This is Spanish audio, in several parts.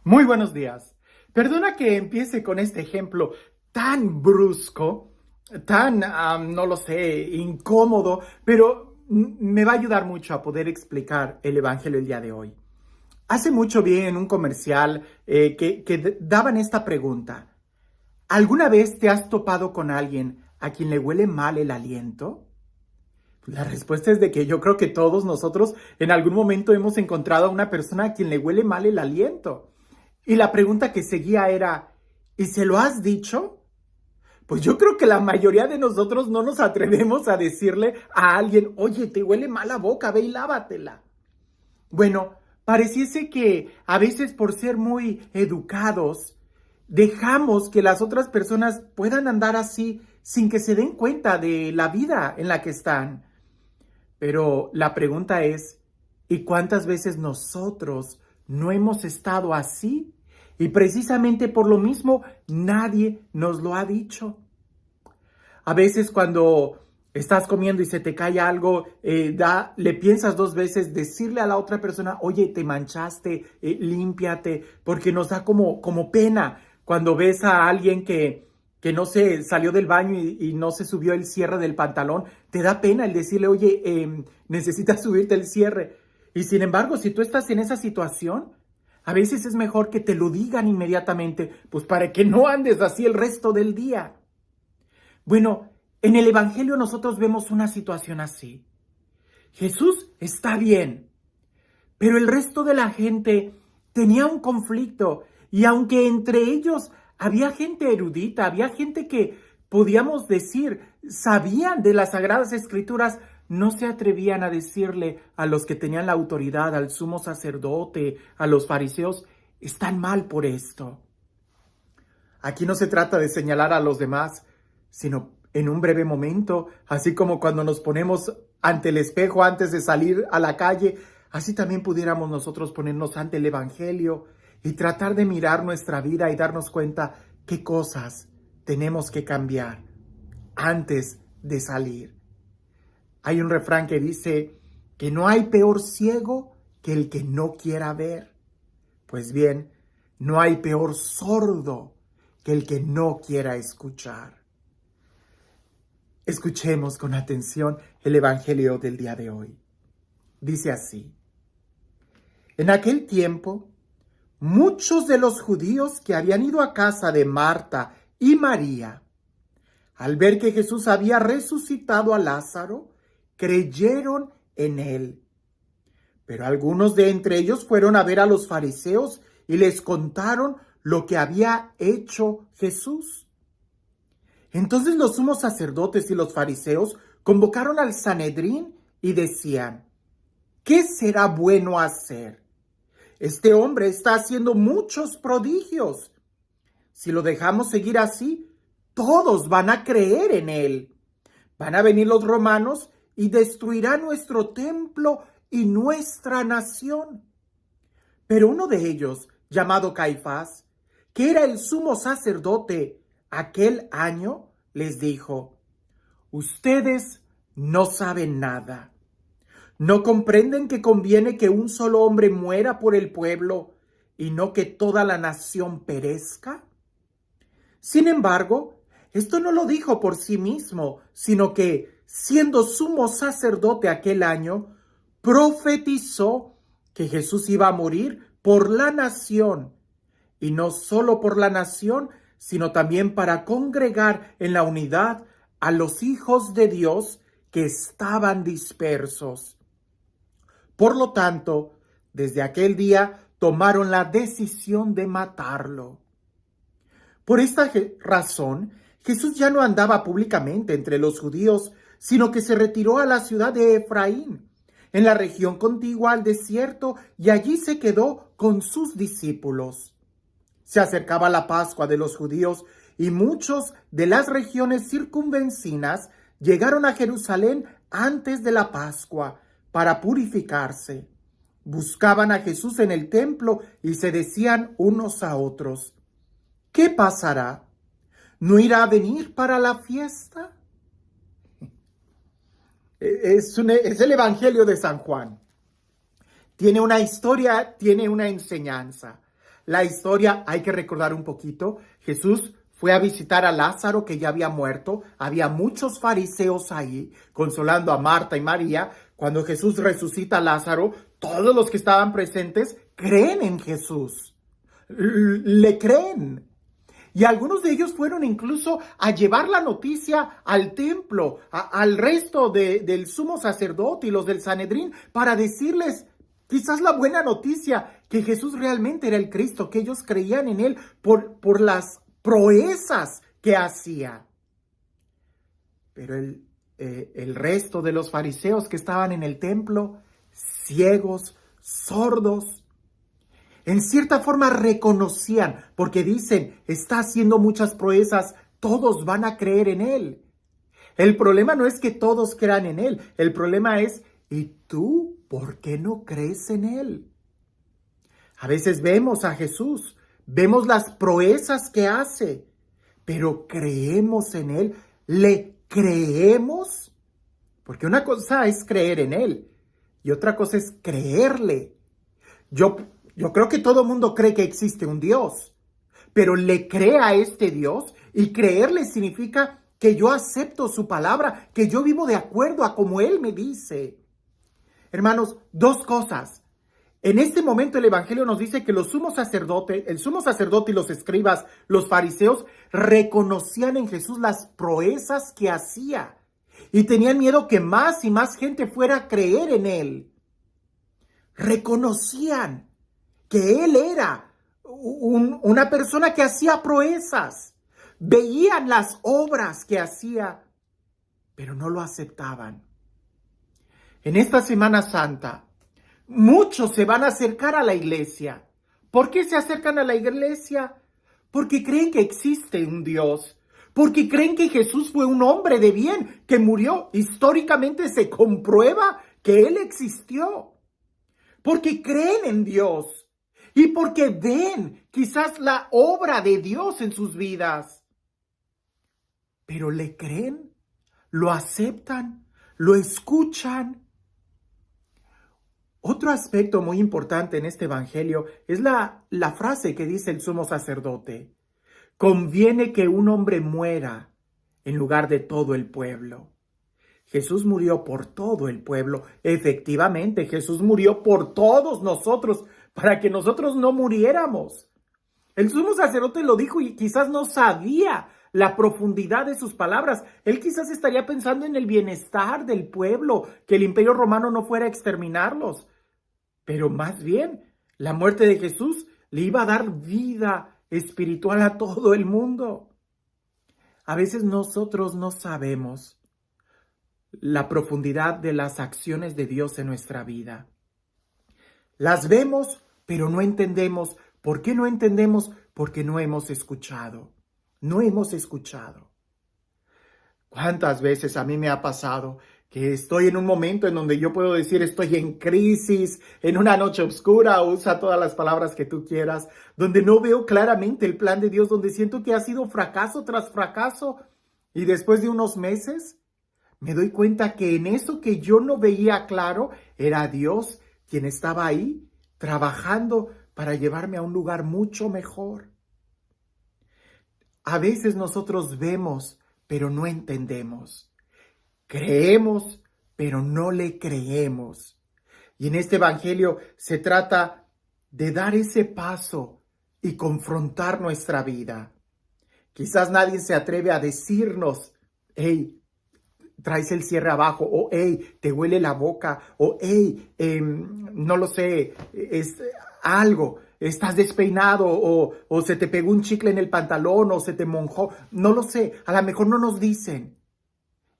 Muy buenos días. Perdona que empiece con este ejemplo tan brusco, tan, no lo sé, incómodo, pero me va a ayudar mucho a poder explicar el Evangelio el día de hoy. Hace mucho vi en un comercial que daban esta pregunta. ¿Alguna vez te has topado con alguien a quien le huele mal el aliento? La respuesta es de que yo creo que todos nosotros en algún momento hemos encontrado a una persona a quien le huele mal el aliento. Y la pregunta que seguía era, ¿y se lo has dicho? Pues yo creo que la mayoría de nosotros no nos atrevemos a decirle a alguien, oye, te huele mal la boca, ve y lávatela. Bueno, pareciese que a veces por ser muy educados, dejamos que las otras personas puedan andar así sin que se den cuenta de la vida en la que están. Pero la pregunta es, ¿y cuántas veces nosotros no hemos estado así? Y precisamente por lo mismo nadie nos lo ha dicho. A veces cuando estás comiendo y se te cae algo, le piensas dos veces decirle a la otra persona, oye, te manchaste, límpiate, porque nos da como pena cuando ves a alguien que no se salió del baño y no se subió el cierre del pantalón, te da pena el decirle, oye, necesitas subirte el cierre. Y sin embargo, si tú estás en esa situación, a veces es mejor que te lo digan inmediatamente, pues para que no andes así el resto del día. Bueno, en el Evangelio nosotros vemos una situación así. Jesús está bien, pero el resto de la gente tenía un conflicto y aunque entre ellos había gente erudita, había gente que podíamos decir sabían de las Sagradas Escrituras, no se atrevían a decirle a los que tenían la autoridad, al sumo sacerdote, a los fariseos, están mal por esto. Aquí no se trata de señalar a los demás, sino en un breve momento, así como cuando nos ponemos ante el espejo antes de salir a la calle, así también pudiéramos nosotros ponernos ante el Evangelio y tratar de mirar nuestra vida y darnos cuenta qué cosas tenemos que cambiar antes de salir. Hay un refrán que dice que no hay peor ciego que el que no quiera ver. Pues bien, no hay peor sordo que el que no quiera escuchar. Escuchemos con atención el Evangelio del día de hoy. Dice así: en aquel tiempo, muchos de los judíos que habían ido a casa de Marta y María, al ver que Jesús había resucitado a Lázaro, creyeron en él. Pero algunos de entre ellos fueron a ver a los fariseos y les contaron lo que había hecho Jesús. Entonces los sumos sacerdotes y los fariseos convocaron al Sanedrín y decían, ¿qué será bueno hacer? Este hombre está haciendo muchos prodigios. Si lo dejamos seguir así, todos van a creer en él. Van a venir los romanos y destruirán nuestro templo y nuestra nación. Pero uno de ellos, llamado Caifás, que era el sumo sacerdote aquel año, les dijo, ustedes no saben nada. ¿No comprenden que conviene que un solo hombre muera por el pueblo y no que toda la nación perezca? Sin embargo, esto no lo dijo por sí mismo, sino que, siendo sumo sacerdote aquel año, profetizó que Jesús iba a morir por la nación, y no solo por la nación, sino también para congregar en la unidad a los hijos de Dios que estaban dispersos. Por lo tanto, desde aquel día tomaron la decisión de matarlo. Por esta razón, Jesús ya no andaba públicamente entre los judíos, sino que se retiró a la ciudad de Efraín, en la región contigua al desierto, y allí se quedó con sus discípulos. Se acercaba la Pascua de los judíos y muchos de las regiones circunvecinas llegaron a Jerusalén antes de la Pascua para purificarse. Buscaban a Jesús en el templo y se decían unos a otros, ¿qué pasará? ¿No irá a venir para la fiesta? Es el Evangelio de San Juan. Tiene una historia, tiene una enseñanza. la historia, hay que recordar un poquito. Jesús fue a visitar a Lázaro, que ya había muerto. Había muchos fariseos ahí, consolando a Marta y María. Cuando Jesús resucita a Lázaro, todos los que estaban presentes creen en Jesús. Le creen. Y algunos de ellos fueron incluso a llevar la noticia al templo, al resto del sumo sacerdote y los del Sanedrín, para decirles quizás la buena noticia, que Jesús realmente era el Cristo, que ellos creían en él por las proezas que hacía. Pero el resto de los fariseos que estaban en el templo, ciegos, sordos, en cierta forma reconocían, porque dicen, está haciendo muchas proezas, todos van a creer en él. El problema no es que todos crean en él, el problema es, ¿y tú por qué no crees en él? A veces vemos a Jesús, vemos las proezas que hace, pero ¿creemos en él? ¿Le creemos? Porque una cosa es creer en él y otra cosa es creerle. Yo creo que todo el mundo cree que existe un Dios, pero le cree a este Dios, y creerle significa que yo acepto su palabra, que yo vivo de acuerdo a como Él me dice. Hermanos, dos cosas. En este momento el Evangelio nos dice que el sumo sacerdote y los escribas, los fariseos, reconocían en Jesús las proezas que hacía y tenían miedo que más y más gente fuera a creer en Él. Reconocían que Él era una persona que hacía proezas. Veían las obras que hacía, pero no lo aceptaban. En esta Semana Santa, muchos se van a acercar a la iglesia. ¿Por qué se acercan a la iglesia? Porque creen que existe un Dios. Porque creen que Jesús fue un hombre de bien que murió. Históricamente se comprueba que Él existió. Porque creen en Dios y porque ven quizás la obra de Dios en sus vidas. Pero ¿le creen? ¿Lo aceptan? ¿Lo escuchan? Otro aspecto muy importante en este evangelio es la frase que dice el sumo sacerdote. Conviene que un hombre muera en lugar de todo el pueblo. Jesús murió por todo el pueblo. Efectivamente, Jesús murió por todos nosotros, para que nosotros no muriéramos. El sumo sacerdote lo dijo y quizás no sabía la profundidad de sus palabras. Él quizás estaría pensando en el bienestar del pueblo, que el Imperio Romano no fuera a exterminarlos. Pero más bien, la muerte de Jesús le iba a dar vida espiritual a todo el mundo. A veces nosotros no sabemos la profundidad de las acciones de Dios en nuestra vida. Las vemos, pero no entendemos. ¿Por qué no entendemos? Porque no hemos escuchado. No hemos escuchado. ¿Cuántas veces a mí me ha pasado que estoy en un momento en donde yo puedo decir estoy en crisis, en una noche oscura, usa todas las palabras que tú quieras, donde no veo claramente el plan de Dios, donde siento que ha sido fracaso tras fracaso, y después de unos meses me doy cuenta que en eso que yo no veía claro, era Dios quien estaba ahí trabajando para llevarme a un lugar mucho mejor. A veces nosotros vemos, pero no entendemos. Creemos, pero no le creemos. Y en este evangelio se trata de dar ese paso y confrontar nuestra vida. Quizás nadie se atreve a decirnos, hey, traes el cierre abajo, o hey, te huele la boca, o hey, no lo sé, es algo, estás despeinado, o se te pegó un chicle en el pantalón, o se te monjó, no lo sé, a lo mejor no nos dicen,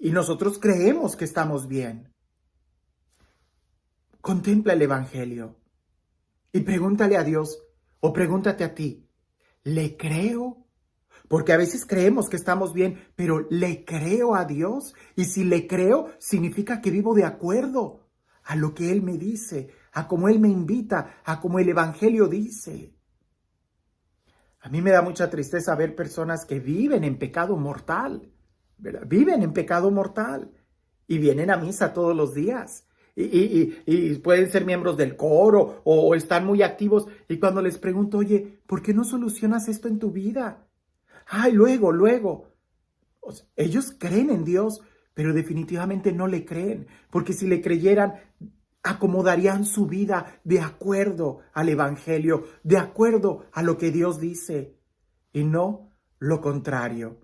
y nosotros creemos que estamos bien. Contempla el evangelio, y pregúntale a Dios, o pregúntate a ti, ¿le creo? Porque a veces creemos que estamos bien, pero ¿le creo a Dios? Y si le creo, significa que vivo de acuerdo a lo que Él me dice, a cómo Él me invita, a cómo el Evangelio dice. A mí me da mucha tristeza ver personas que viven en pecado mortal, ¿verdad? Viven en pecado mortal y vienen a misa todos los días y pueden ser miembros del coro o están muy activos. Y cuando les pregunto, oye, ¿por qué no solucionas esto en tu vida? Ay, luego. O sea, ellos creen en Dios, pero definitivamente no le creen, porque si le creyeran, acomodarían su vida de acuerdo al Evangelio, de acuerdo a lo que Dios dice, y no lo contrario.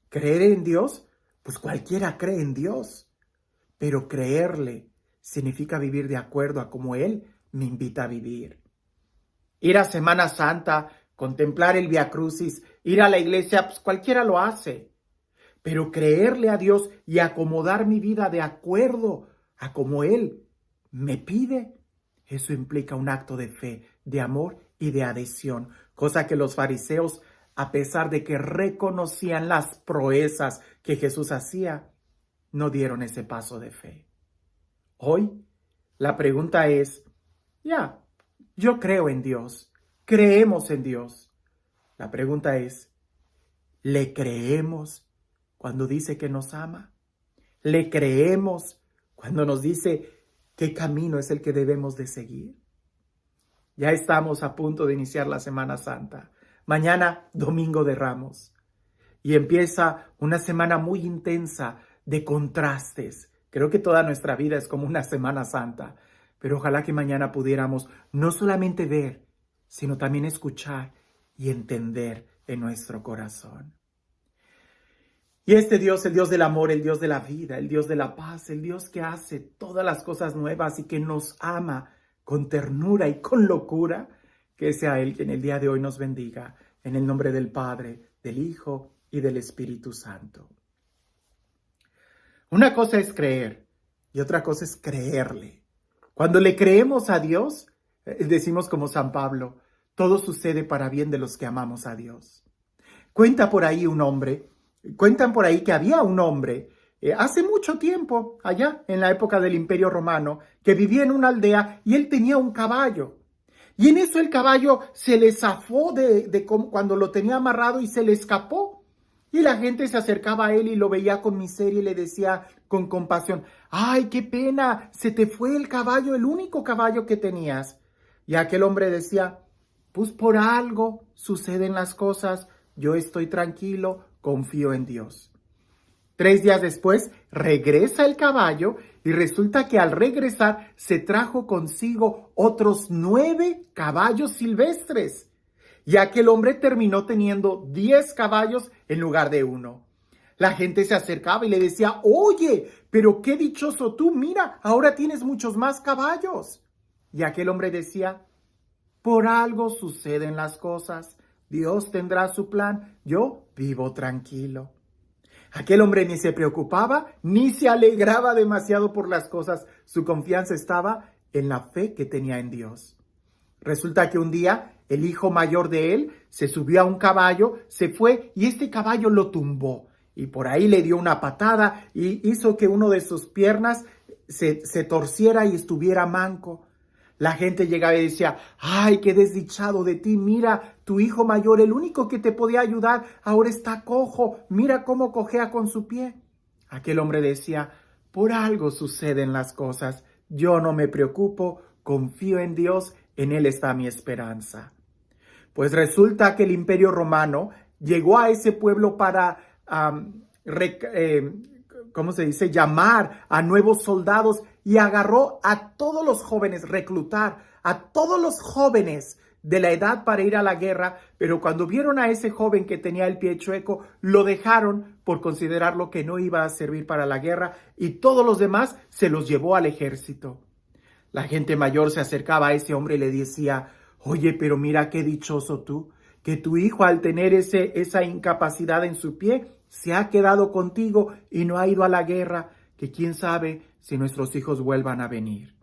Creer en Dios, pues cualquiera cree en Dios, pero creerle significa vivir de acuerdo a como Él me invita a vivir. Ir a Semana Santa, contemplar el Vía Crucis, ir a la iglesia, pues cualquiera lo hace. Pero creerle a Dios y acomodar mi vida de acuerdo a como Él me pide, eso implica un acto de fe, de amor y de adhesión, cosa que los fariseos, a pesar de que reconocían las proezas que Jesús hacía, no dieron ese paso de fe. Hoy, la pregunta es, yo creo en Dios, creemos en Dios. La pregunta es, ¿le creemos cuando dice que nos ama? ¿Le creemos cuando nos dice qué camino es el que debemos de seguir? Ya estamos a punto de iniciar la Semana Santa. Mañana, Domingo de Ramos. Y empieza una semana muy intensa de contrastes. Creo que toda nuestra vida es como una Semana Santa. Pero ojalá que mañana pudiéramos no solamente ver, sino también escuchar y entender en nuestro corazón. Y este Dios, el Dios del amor, el Dios de la vida, el Dios de la paz, el Dios que hace todas las cosas nuevas y que nos ama con ternura y con locura, que sea Él quien el día de hoy nos bendiga, en el nombre del Padre, del Hijo y del Espíritu Santo. Una cosa es creer y otra cosa es creerle. Cuando le creemos a Dios, decimos como San Pablo, todo sucede para bien de los que amamos a Dios. Cuentan por ahí que había un hombre hace mucho tiempo, allá en la época del Imperio Romano, que vivía en una aldea y él tenía un caballo. Y en eso el caballo se le zafó cuando lo tenía amarrado y se le escapó. Y la gente se acercaba a él y lo veía con miseria y le decía con compasión, ¡ay, qué pena! Se te fue el caballo, el único caballo que tenías. Y aquel hombre decía, pues por algo suceden las cosas, yo estoy tranquilo, confío en Dios. 3 días después regresa el caballo y resulta que al regresar se trajo consigo otros 9 caballos silvestres. Y aquel hombre terminó teniendo 10 caballos en lugar de 1. La gente se acercaba y le decía, oye, pero qué dichoso tú, mira, ahora tienes muchos más caballos. Y aquel hombre decía, por algo suceden las cosas. Dios tendrá su plan, yo vivo tranquilo. Aquel hombre ni se preocupaba, ni se alegraba demasiado por las cosas. Su confianza estaba en la fe que tenía en Dios. Resulta que un día el hijo mayor de él se subió a un caballo, se fue y este caballo lo tumbó. Y por ahí le dio una patada y hizo que uno de sus piernas se torciera y estuviera manco. La gente llegaba y decía, ¡ay, qué desdichado de ti! Mira, tu hijo mayor, el único que te podía ayudar, ahora está cojo. Mira cómo cojea con su pie. Aquel hombre decía, por algo suceden las cosas. Yo no me preocupo, confío en Dios, en Él está mi esperanza. Pues resulta que el Imperio Romano llegó a ese pueblo para, llamar a nuevos soldados y agarró a todos los jóvenes, reclutar a todos los jóvenes de la edad para ir a la guerra, pero cuando vieron a ese joven que tenía el pie chueco, lo dejaron por considerarlo que no iba a servir para la guerra y todos los demás se los llevó al ejército. La gente mayor se acercaba a ese hombre y le decía, oye, pero mira qué dichoso tú, que tu hijo al tener esa incapacidad en su pie se ha quedado contigo y no ha ido a la guerra, que quién sabe si nuestros hijos vuelvan a venir.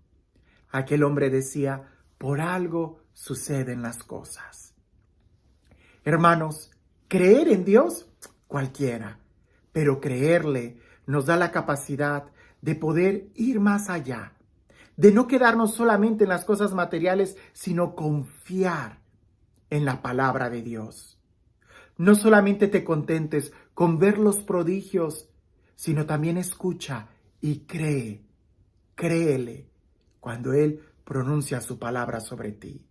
Aquel hombre decía, por algo suceden las cosas. Hermanos, creer en Dios, cualquiera, pero creerle nos da la capacidad de poder ir más allá, de no quedarnos solamente en las cosas materiales, sino confiar en la palabra de Dios. No solamente te contentes con ver los prodigios, sino también escucha y créele cuando Él pronuncia su palabra sobre ti.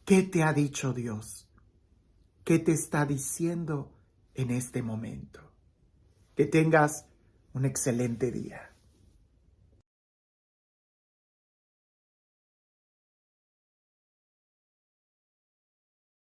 ¿Qué te ha dicho Dios? ¿Qué te está diciendo en este momento? Que tengas un excelente día.